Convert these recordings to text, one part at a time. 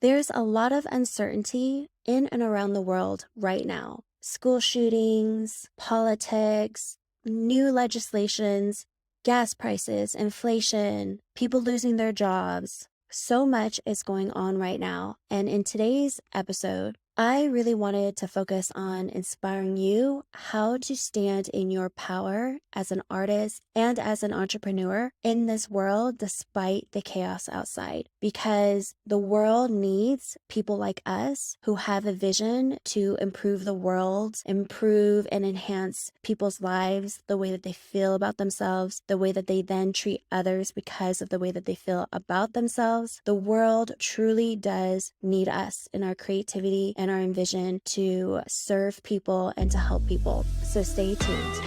There's a lot of uncertainty in and around the world right now. School shootings, politics, new legislations, gas prices, inflation, people losing their jobs. So much is going on right now. And in today's episode, I really wanted to focus on inspiring you how to stand in your power as an artist and as an entrepreneur in this world despite the chaos outside. Because the world needs people like us who have a vision to improve the world, improve and enhance people's lives, the way that they feel about themselves, the way that they then treat others because of the way that they feel about themselves. The world truly does need us in our creativity and our vision to serve people and to help people. So stay tuned.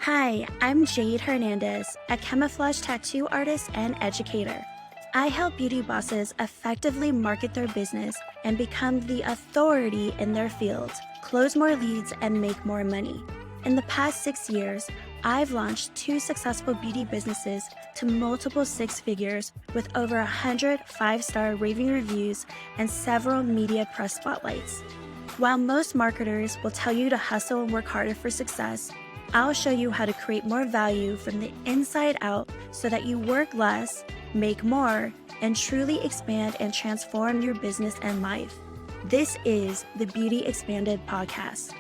Hi, I'm Jade Hernandez, a camouflage tattoo artist and educator. I help beauty bosses effectively market their business and become the authority in their field, close more leads, and make more money. In the past 6 years, I've launched 2 successful beauty businesses to multiple 6 figures with over 100 5-star raving reviews and several media press spotlights. While most marketers will tell you to hustle and work harder for success, I'll show you how to create more value from the inside out so that you work less, make more, and truly expand and transform your business and life. This is the Beauty Expanded podcast.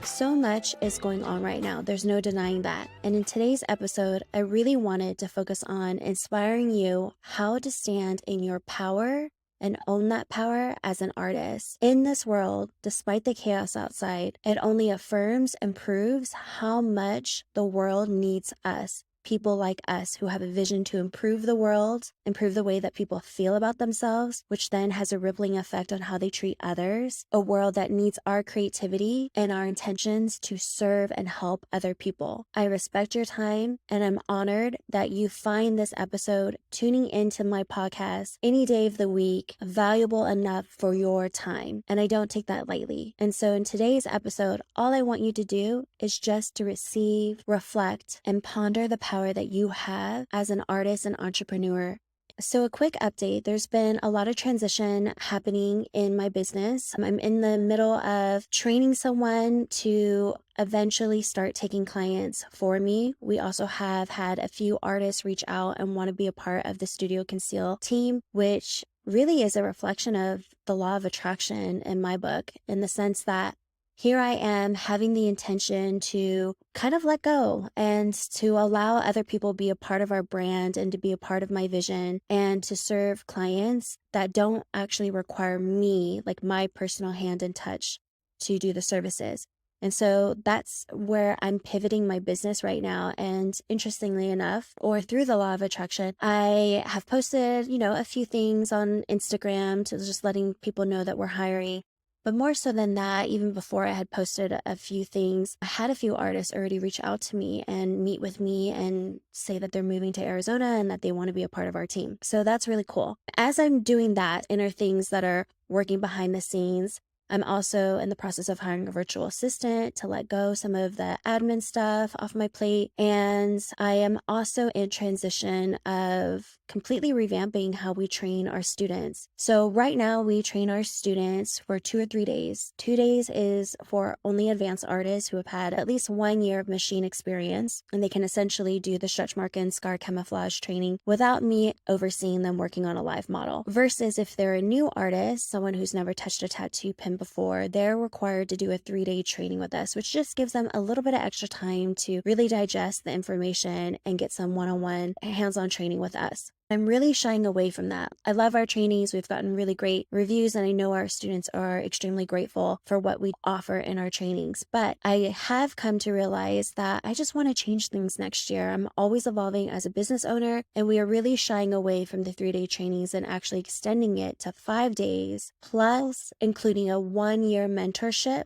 So much is going on right now. There's no denying that. And in today's episode, I really wanted to focus on inspiring you how to stand in your power and own that power as an artist. In this world, despite the chaos outside, it only affirms and proves how much the world needs us. People like us who have a vision to improve the world, improve the way that people feel about themselves, which then has a rippling effect on how they treat others. A world that needs our creativity and our intentions to serve and help other people. I respect your time and I'm honored that you find this episode tuning into my podcast any day of the week valuable enough for your time. And I don't take that lightly. And so in today's episode, all I want you to do is just to receive, reflect, and ponder the power that you have as an artist and entrepreneur. So a quick update, there's been a lot of transition happening in my business. I'm in the middle of training someone to eventually start taking clients for me. We also have had a few artists reach out and want to be a part of the Studio Conceal team, which really is a reflection of the law of attraction in my book, in the sense that here I am having the intention to kind of let go and to allow other people be a part of our brand and to be a part of my vision and to serve clients that don't actually require me, like my personal hand and touch, to do the services. And so that's where I'm pivoting my business right now. And interestingly enough, or through the law of attraction, I have posted, a few things on Instagram to just letting people know that we're hiring. But more so than that, even before I had posted a few things, I had a few artists already reach out to me and meet with me and say that they're moving to Arizona and that they want to be a part of our team. So that's really cool. As I'm doing that, inner things that are working behind the scenes, I'm also in the process of hiring a virtual assistant to let go some of the admin stuff off my plate. And I am also in transition of completely revamping how we train our students. So right now we train our students for 2 or 3 days. 2 days is for only advanced artists who have had at least 1 year of machine experience, and they can essentially do the stretch mark and scar camouflage training without me overseeing them working on a live model. Versus if they're a new artist, someone who's never touched a tattoo pen before, they're required to do a 3-day training with us, which just gives them a little bit of extra time to really digest the information and get some one-on-one hands-on training with us. I'm really shying away from that. I love our trainees. We've gotten really great reviews, and I know our students are extremely grateful for what we offer in our trainings. But I have come to realize that I just want to change things next year. I'm always evolving as a business owner, and we are really shying away from the 3-day trainings and actually extending it to 5 days, plus including a 1-year mentorship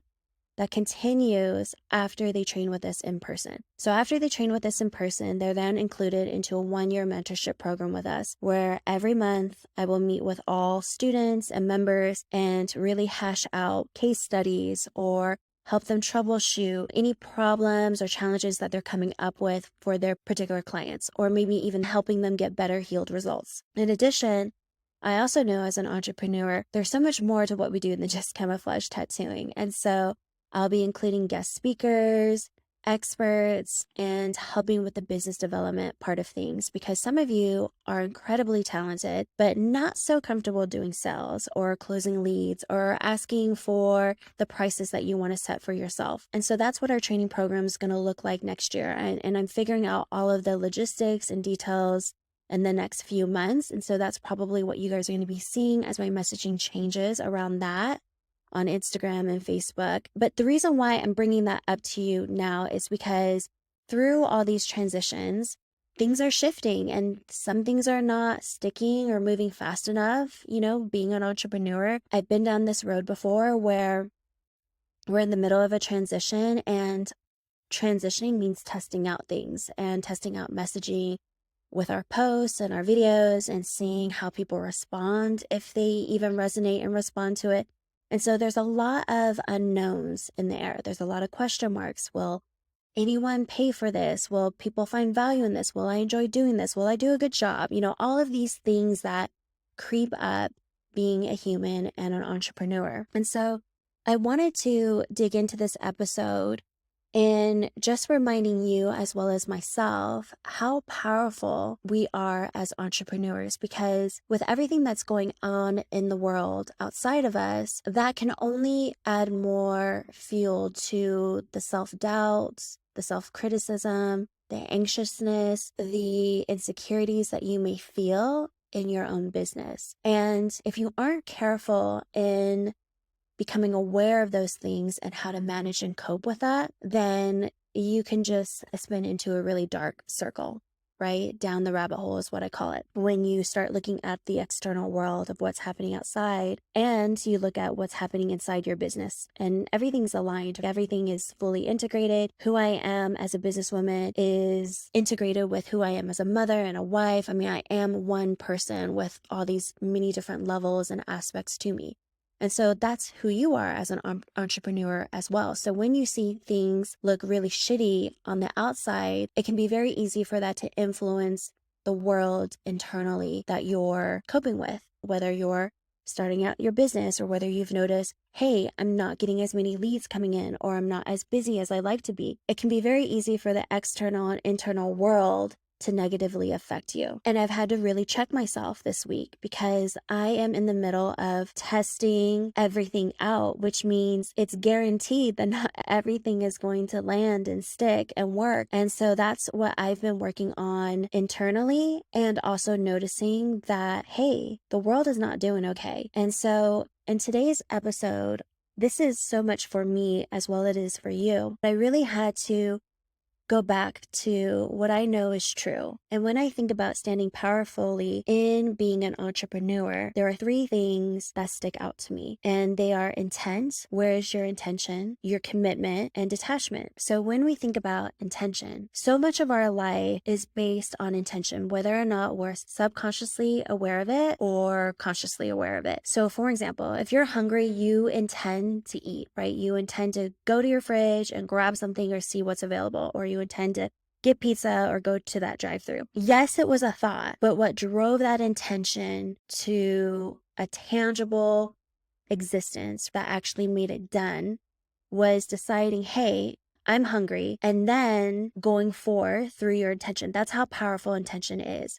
that continues after they train with us in person. So after they train with us in person, they're then included into a 1-year mentorship program with us, where every month I will meet with all students and members and really hash out case studies or help them troubleshoot any problems or challenges that they're coming up with for their particular clients, or maybe even helping them get better healed results. In addition, I also know as an entrepreneur, there's so much more to what we do than just camouflage tattooing. And so I'll be including guest speakers, experts, and helping with the business development part of things, because some of you are incredibly talented, but not so comfortable doing sales or closing leads or asking for the prices that you want to set for yourself. And so that's what our training program is going to look like next year. And I'm figuring out all of the logistics and details in the next few months. And so that's probably what you guys are going to be seeing as my messaging changes around that on Instagram and Facebook. But the reason why I'm bringing that up to you now is because through all these transitions, things are shifting and some things are not sticking or moving fast enough. You know, being an entrepreneur, I've been down this road before where we're in the middle of a transition, and transitioning means testing out things and testing out messaging with our posts and our videos and seeing how people respond, if they even resonate and respond to it. And so there's a lot of unknowns in the air. There's a lot of question marks. Will anyone pay for this? Will people find value in this? Will I enjoy doing this? Will I do a good job? You know, all of these things that creep up being a human and an entrepreneur. And so I wanted to dig into this episode in just reminding you, as well as myself, how powerful we are as entrepreneurs, because with everything that's going on in the world outside of us, that can only add more fuel to the self-doubt, the self-criticism, the anxiousness, the insecurities that you may feel in your own business. And if you aren't careful in becoming aware of those things and how to manage and cope with that, then you can just spin into a really dark circle, right? Down the rabbit hole is what I call it. When you start looking at the external world of what's happening outside and you look at what's happening inside your business, and everything's aligned, everything is fully integrated. Who I am as a businesswoman is integrated with who I am as a mother and a wife. I mean, I am one person with all these many different levels and aspects to me. And so that's who you are as an entrepreneur as well. So when you see things look really shitty on the outside, it can be very easy for that to influence the world internally that you're coping with, whether you're starting out your business or whether you've noticed, hey, I'm not getting as many leads coming in, or I'm not as busy as I like to be. It can be very easy for the external and internal world to negatively affect you. And I've had to really check myself this week because I am in the middle of testing everything out, which means it's guaranteed that not everything is going to land and stick and work. And so that's what I've been working on internally, and also noticing that, hey, the world is not doing okay. And so in today's episode, this is so much for me as well as it is for you. I really had to go back to what I know is true. And when I think about standing powerfully in being an entrepreneur, there are three things that stick out to me, and they are intent. Where is your intention? Your commitment, and detachment. So when we think about intention, so much of our life is based on intention, whether or not we're subconsciously aware of it or consciously aware of it. So for example, if you're hungry, you intend to eat, right? You intend to go to your fridge and grab something or see what's available, or you intend to get pizza or go to that drive-through. Yes, it was a thought, but what drove that intention to a tangible existence that actually made it done was deciding, hey, I'm hungry, and then going forth through your intention. That's how powerful intention is.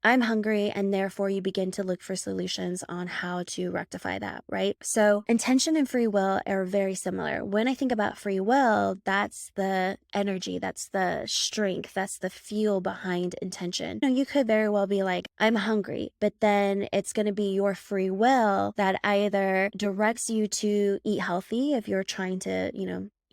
I'm hungry, and therefore you begin to look for solutions on how to rectify that, right? So intention and free will are very similar. When I think about free will, that's the energy, that's the strength, that's the fuel behind intention. You know, you could very well be like, I'm hungry, but then it's going to be your free will that either directs you to eat healthy if you're trying to,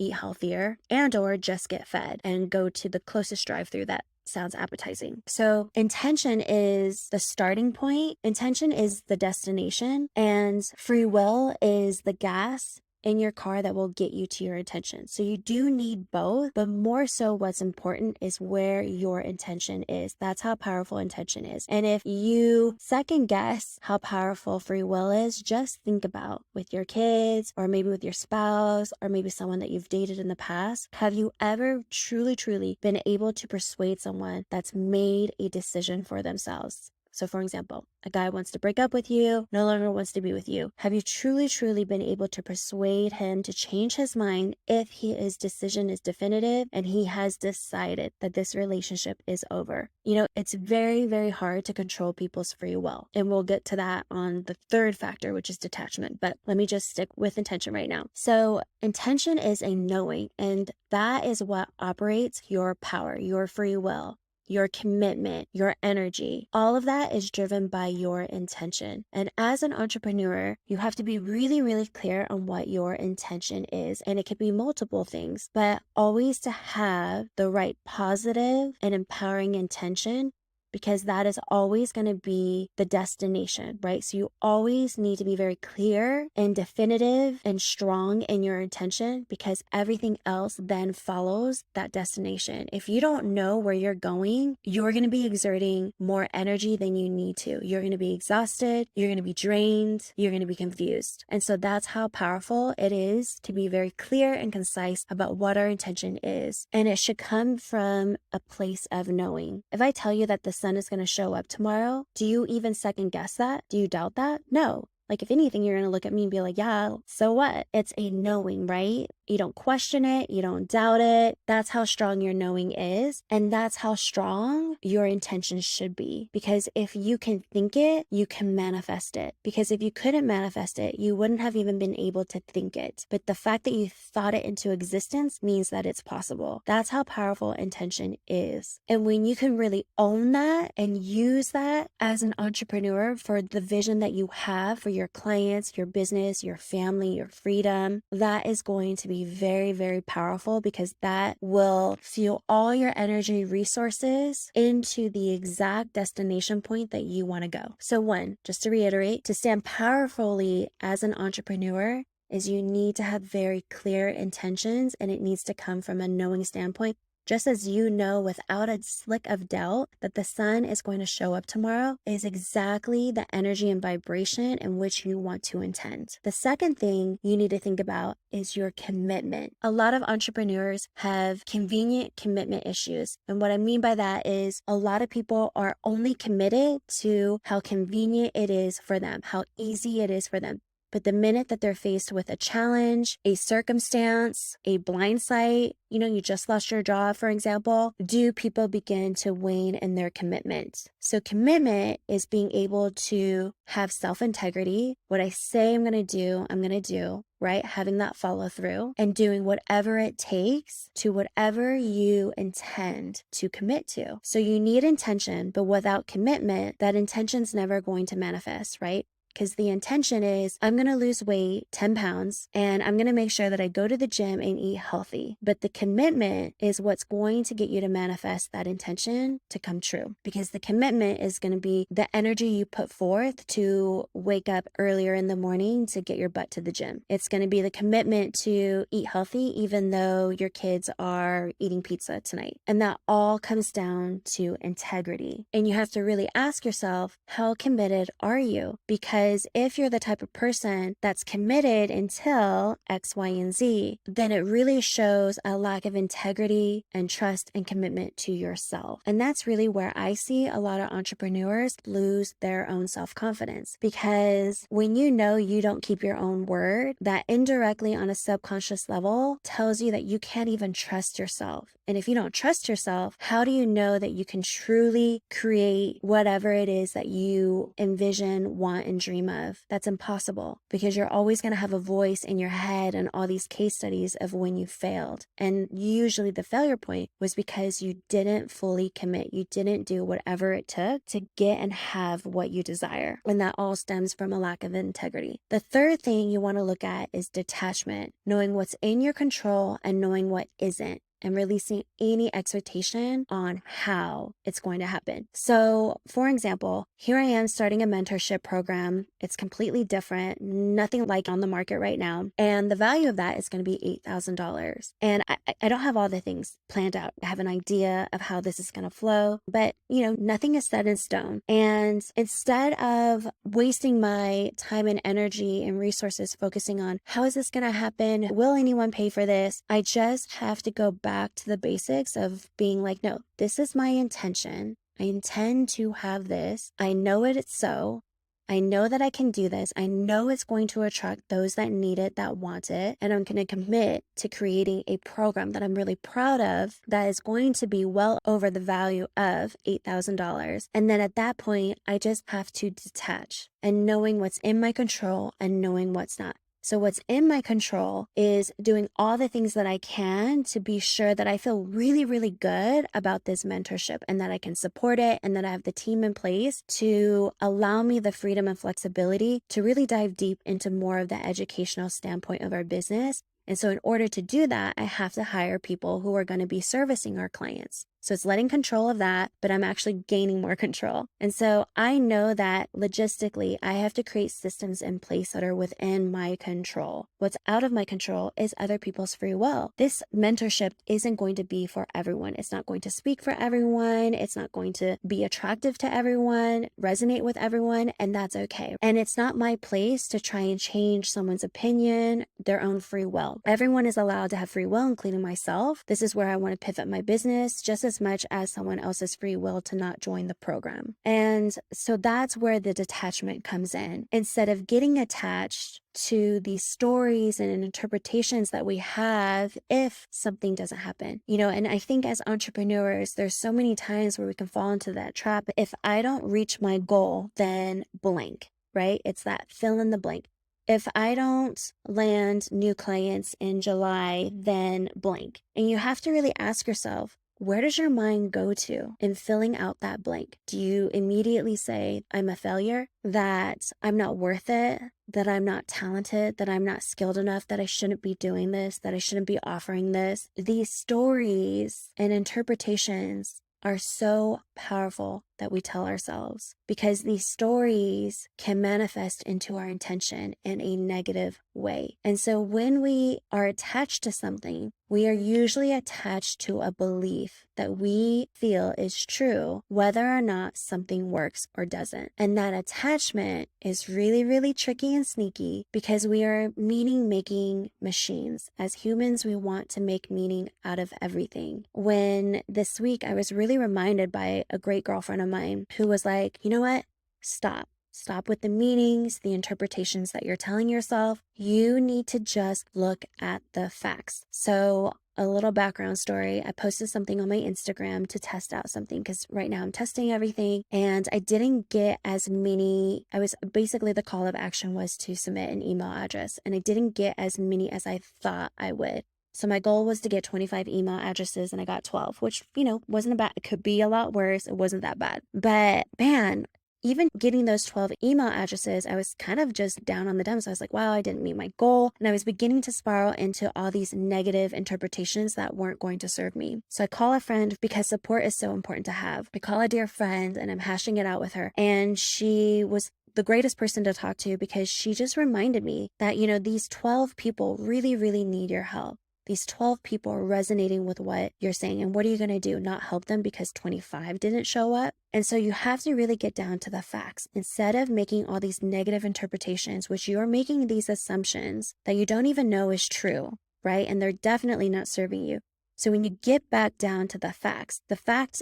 eat healthier, and or just get fed and go to the closest drive-through that sounds appetizing. So intention is the starting point, intention is the destination, and free will is the gas in your car that will get you to your intention. So you do need both, but more so what's important is where your intention is. That's how powerful intention is. And if you second guess how powerful free will is, just think about with your kids, or maybe with your spouse, or maybe someone that you've dated in the past. Have you ever truly been able to persuade someone that's made a decision for themselves? So for example, a guy wants to break up with you, no longer wants to be with you. Have you truly been able to persuade him to change his mind if his decision is definitive and he has decided that this relationship is over? It's very hard to control people's free will. And we'll get to that on the third factor, which is detachment. But let me just stick with intention right now. So intention is a knowing, and that is what operates your power, your free will, your commitment, your energy. All of that is driven by your intention. And as an entrepreneur, you have to be really clear on what your intention is. And it could be multiple things, but always to have the right positive and empowering intention, because that is always going to be the destination, right? So you always need to be very clear and definitive and strong in your intention, because everything else then follows that destination. If you don't know where you're going, you're going to be exerting more energy than you need to. You're going to be exhausted, you're going to be drained, you're going to be confused. And so that's how powerful it is to be very clear and concise about what our intention is. And it should come from a place of knowing. If I tell you that the sun is going to show up tomorrow, do you even second guess that? Do you doubt that? No. Like, if anything, you're going to look at me and be like, yeah, so what? It's a knowing, right? You don't question it. You don't doubt it. That's how strong your knowing is. And that's how strong your intention should be. Because if you can think it, you can manifest it. Because if you couldn't manifest it, you wouldn't have even been able to think it. But the fact that you thought it into existence means that it's possible. That's how powerful intention is. And when you can really own that and use that as an entrepreneur for the vision that you have for your clients, your business, your family, your freedom, that is going to be very powerful, because that will fuel all your energy resources into the exact destination point that you want to go. So one, just to reiterate, to stand powerfully as an entrepreneur is you need to have very clear intentions, and it needs to come from a knowing standpoint. Just as you know without a slick of doubt that the sun is going to show up tomorrow is exactly the energy and vibration in which you want to intend. The second thing you need to think about is your commitment. A lot of entrepreneurs have convenient commitment issues. And what I mean by that is a lot of people are only committed to how convenient it is for them, how easy it is for them. But the minute that they're faced with a challenge, a circumstance, a blind sight, you just lost your job, for example, do people begin to wane in their commitment? So commitment is being able to have self-integrity. What I say I'm going to do, right? Having that follow through and doing whatever it takes to whatever you intend to commit to. So you need intention, but without commitment, that intention's never going to manifest, right? Because the intention is, I'm going to lose weight, 10 pounds, and I'm going to make sure that I go to the gym and eat healthy. But the commitment is what's going to get you to manifest that intention to come true. Because the commitment is going to be the energy you put forth to wake up earlier in the morning to get your butt to the gym. It's going to be the commitment to eat healthy, even though your kids are eating pizza tonight. And that all comes down to integrity. And you have to really ask yourself, how committed are you? Because if you're the type of person that's committed until X, Y, and Z, then it really shows a lack of integrity and trust and commitment to yourself. And that's really where I see a lot of entrepreneurs lose their own self-confidence. Because when you know you don't keep your own word, that indirectly on a subconscious level tells you that you can't even trust yourself. And if you don't trust yourself, how do you know that you can truly create whatever it is that you envision, want, and dream of? That's impossible, because you're always going to have a voice in your head and all these case studies of when you failed. And usually the failure point was because you didn't fully commit. You didn't do whatever it took to get and have what you desire. And that all stems from a lack of integrity. The third thing you want to look at is detachment, knowing what's in your control and knowing what isn't, and releasing any expectation on how it's going to happen. So, for example, here I am starting a mentorship program. It's completely different, nothing like on the market right now. And the value of that is going to be $8,000. And I don't have all the things planned out. I have an idea of how this is going to flow, but nothing is set in stone. And instead of wasting my time and energy and resources focusing on how is this going to happen? Will anyone pay for this? I just have to go back to the basics of being like, no, this is my intention. I intend to have this. I know it's so. I know that I can do this. I know it's going to attract those that need it, that want it. And I'm going to commit to creating a program that I'm really proud of that is going to be well over the value of $8,000. And then at that point, I just have to detach and knowing what's in my control and knowing what's not. So what's in my control is doing all the things that I can to be sure that I feel really, really good about this mentorship and that I can support it and that I have the team in place to allow me the freedom and flexibility to really dive deep into more of the educational standpoint of our business. And so in order to do that, I have to hire people who are going to be servicing our clients. So it's letting control of that, but I'm actually gaining more control. And so I know that logistically, I have to create systems in place that are within my control. What's out of my control is other people's free will. This mentorship isn't going to be for everyone. It's not going to speak for everyone. It's not going to be attractive to everyone, resonate with everyone, and that's okay. And it's not my place to try and change someone's opinion, their own free will. Everyone is allowed to have free will, including myself. This is where I want to pivot my business just as much as someone else's free will to not join the program. And so that's where the detachment comes in. Instead of getting attached to the stories and interpretations that we have if something doesn't happen, and I think as entrepreneurs, there's so many times where we can fall into that trap. If I don't reach my goal, then blank, right? It's that fill in the blank. If I don't land new clients in July, then blank. And you have to really ask yourself, where does your mind go to in filling out that blank? Do you immediately say, I'm a failure, that I'm not worth it, that I'm not talented, that I'm not skilled enough, that I shouldn't be doing this, that I shouldn't be offering this? These stories and interpretations are so powerful that we tell ourselves because these stories can manifest into our intention in a negative way. And so when we are attached to something, we are usually attached to a belief that we feel is true, whether or not something works or doesn't. And that attachment is really, really tricky and sneaky because we are meaning-making machines. As humans, we want to make meaning out of everything. When this week, I was really reminded by a great girlfriend of mine who was like, you know what? Stop. Stop with the meanings, the interpretations that you're telling yourself. You need to just look at the facts. So a little background story. I posted something on my Instagram to test out something because right now I'm testing everything and I didn't get as many. Basically the call of action was to submit an email address and I didn't get as many as I thought I would. So my goal was to get 25 email addresses and I got 12, which, wasn't bad. It could be a lot worse. It wasn't that bad. But man, even getting those 12 email addresses, I was kind of just down on the dumps. I was like, wow, I didn't meet my goal. And I was beginning to spiral into all these negative interpretations that weren't going to serve me. So I call a friend because support is so important to have. I call a dear friend and I'm hashing it out with her. And she was the greatest person to talk to because she just reminded me that, these 12 people really, really need your help. These 12 people are resonating with what you're saying. And what are you going to do? Not help them because 25 didn't show up? And so you have to really get down to the facts. Instead of making all these negative interpretations, which you're making these assumptions that you don't even know is true, right? And they're definitely not serving you. So when you get back down to the facts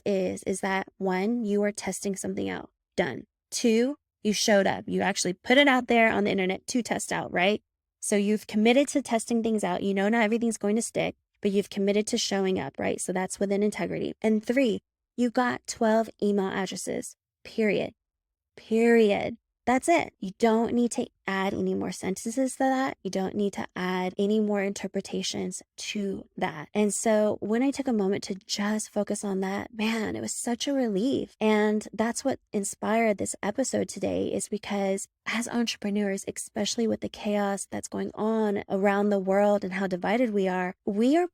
is that 1, you are testing something out. Done. 2, you showed up. You actually put it out there on the internet to test out, right? So you've committed to testing things out. Not everything's going to stick, but you've committed to showing up, right? So that's within integrity. And 3, you got 12 email addresses, period. That's it. You don't need to add any more sentences to that. You don't need to add any more interpretations to that. And so when I took a moment to just focus on that, man, it was such a relief. And that's what inspired this episode today is because as entrepreneurs, especially with the chaos that's going on around the world and how divided we are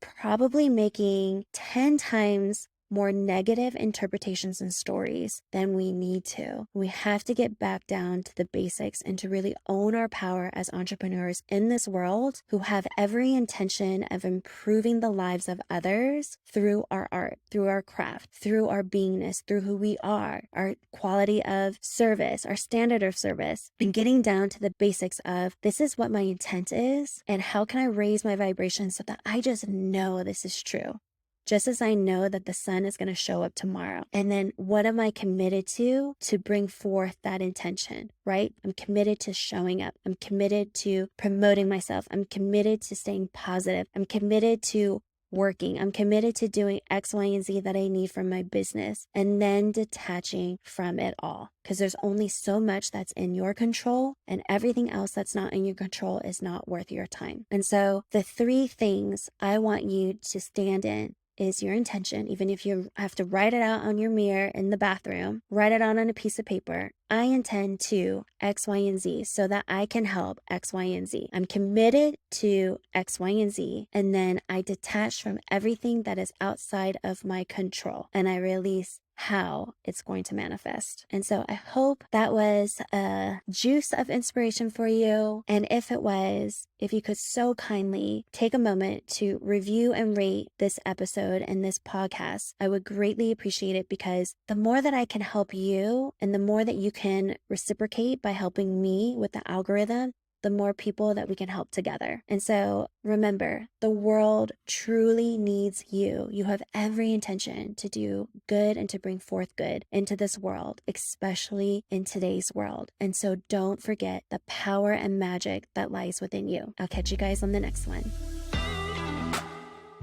probably making 10 times more negative interpretations and stories than we need to. We have to get back down to the basics and to really own our power as entrepreneurs in this world who have every intention of improving the lives of others through our art, through our craft, through our beingness, through who we are, our quality of service, our standard of service, and getting down to the basics of this is what my intent is and how can I raise my vibration so that I just know this is true. just as I know that the sun is going to show up tomorrow. And then what am I committed to bring forth that intention, right? I'm committed to showing up. I'm committed to promoting myself. I'm committed to staying positive. I'm committed to working. I'm committed to doing X, Y, and Z that I need from my business, and then detaching from it all. Because there's only so much that's in your control, and everything else that's not in your control is not worth your time. And so the 3 things I want you to stand in is your intention. Even if you have to write it out on your mirror in the bathroom, write it out on a piece of paper. I intend to X, Y, and Z so that I can help X, Y, and Z. I'm committed to X, Y, and Z. And then I detach from everything that is outside of my control, and I release how it's going to manifest. And so I hope that was a juice of inspiration for you. And if it was, if you could so kindly take a moment to review and rate this episode and this podcast, I would greatly appreciate it, because the more that I can help you and the more that you can reciprocate by helping me with the algorithm, the more people that we can help together. And so remember, the world truly needs you. You have every intention to do good and to bring forth good into this world, especially in today's world. And so don't forget the power and magic that lies within you. I'll catch you guys on the next one.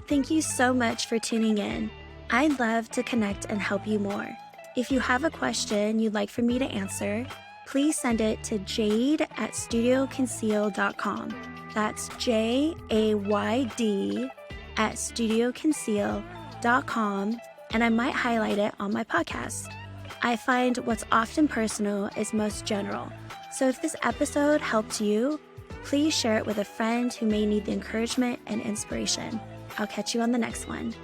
Thank you so much for tuning in. I'd love to connect and help you more. If you have a question you'd like for me to answer, please send it to jade@studioconceal.com. That's JAYD@studioconceal.com, and I might highlight it on my podcast. I find what's often personal is most general. So if this episode helped you, please share it with a friend who may need the encouragement and inspiration. I'll catch you on the next one.